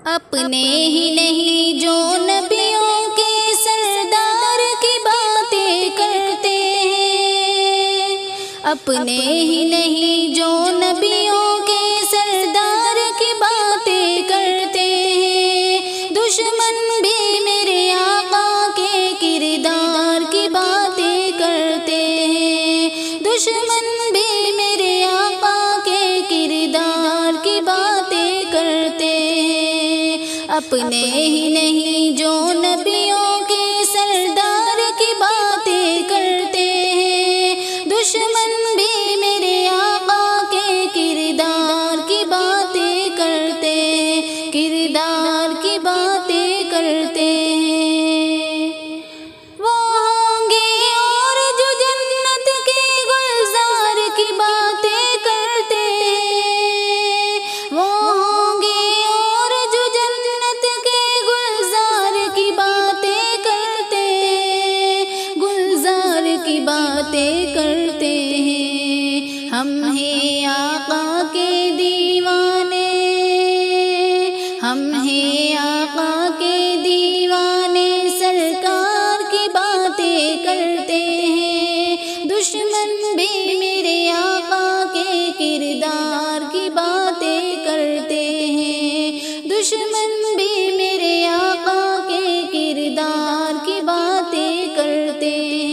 اپنے ہی نہیں جو نبیوں کے سردار کی باتیں کرتے ہیں، اپنے ہی نہیں جو نبیوں کے سردار کی باتیں کرتے ہیں، دشمن بھی میرے آقا کے کردار کی باتیں کرتے ہیں، دشمن بھی میرے آقا کے کردار کی باتیں کرتے ہیں، اپنے ہی نہیں جو نبیوں کے سردار کی باتیں کرتے ہیں، دشمن بھی میرے آقا کے کردار کی باتیں کرتے ہیں، کردار کی باتیں کرتے ہیں۔ وہ ہوں گے اور جو جنت کے گلزار کی باتیں کرتے ہیں، وہ ہوں گے اور جو جنت کے گلزار کی باتیں کرتے ہیں، گلزار کی باتیں کرتے ہیں۔ ہم ہیں آقا کے دیوانے، ہم ہیں آقا کے دیوانے، سرکار کی باتیں کرتے ہیں، دشمن بھی میرے آقا کے کردار کی باتیں کرتے ہیں، دشمن بھی میرے آقا کے کردار کی باتیں کرتے ہیں۔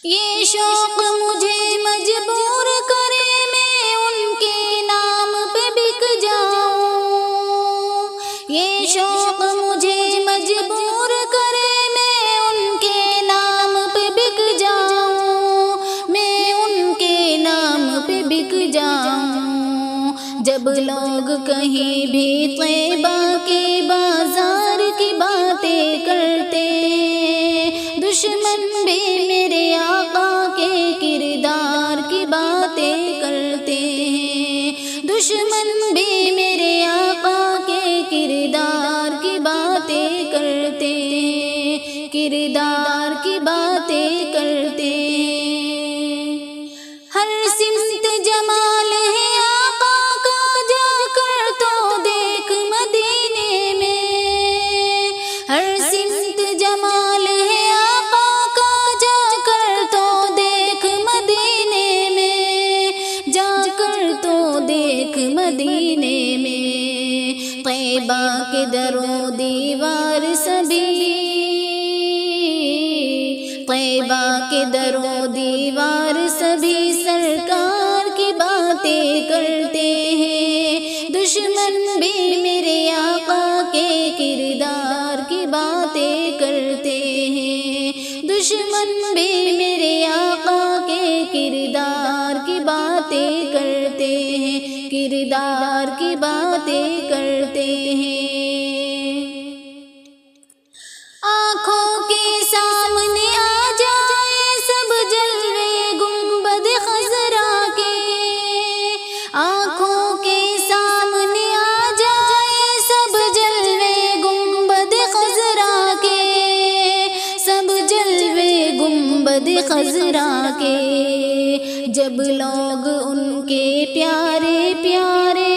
یہ شوق مجھے مجبور کرے میں ان کے نام پہ بک جاؤں، یہ شوق مجھے مجبور کرے میں ان کے نام پہ بک جاؤں، میں ان کے نام پہ بک جاؤں۔ جب لوگ کہیں بھی طیبہ کے بازار کی باتیں کرتے ہیں، دشمن بھی میرے آقا کے کردار کی باتیں کرتے ہیں، دشمن بھی میرے آقا کے کردار کی باتیں کرتے ہیں، کردار کی باتیں کرتے ہیں۔ ہر سمت جمال ہے آقا کا، جا کر تو دیکھ مدینے میں، ہر سمت جمال ہے آقا کا، جا کر تو دیکھ مدینے میں، جا کر تو دیکھ مدینے میں۔ طیبہ کے در و دیوار سبھی، طیبہ کے در و دیوار سبھی سرکار کی باتیں کرتے ہیں، دشمن بھی میرے آقا کے کردار کی باتیں کرتے ہیں، دشمن بھی میرے آقا کے کردار کی باتیں کرتے ہیں، کردار کی باتیں کرتے ہیں۔ آنکھوں کے سامنے آ جائے سب جلوے گنبد خضرا کے، آنکھوں کے سامنے آ جائے سب جلوے گنبد خضرا کے، سب جلوے گنبد خضرا کے، جب لوگ ان کے پیارے پیارے،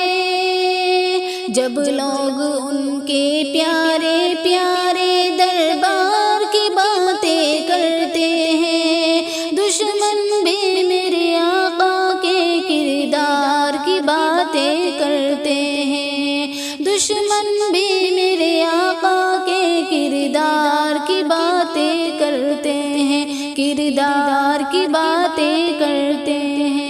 جب لوگ ان کے پیارے پیارے دربار کی باتیں کرتے ہیں، دشمن بھی میرے آقا کے کردار کی باتیں کرتے ہیں، دشمن بھی میرے آقا کے کردار کی باتیں کرتے ہیں، کردار کی باتیں کرتے ہیں۔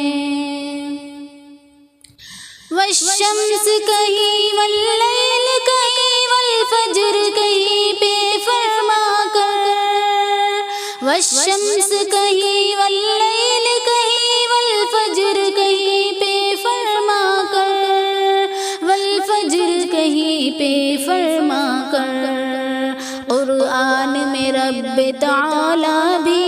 والشمس کہیں واللیل کہیں والفجر کہیں پہ فرما کر، والشمس کہیں واللیل کہیں والفجر کہیں پہ فرما کر، والفجر کہیں پہ فرما کر، قرآن میں رب تعالیٰ بھی،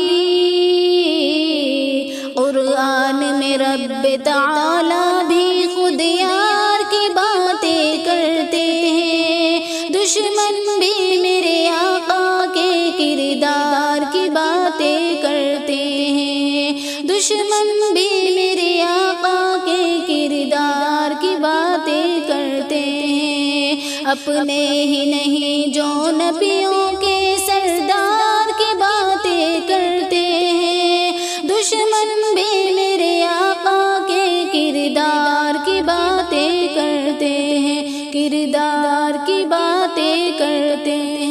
قرآن میں رب تعالیٰ بھی خود یار کی باتیں کرتے ہیں، دشمن بھی میرے آقا کے کردار کی باتیں کرتے ہیں، دشمن بھی میرے آقا کے کردار کی باتیں اپنے ہی نہیں جو نبیوں کے سردار کی باتیں کرتے ہیں، دشمن بھی میرے آقا کے کردار کی باتیں کرتے ہیں، کردار کی باتیں کرتے ہیں۔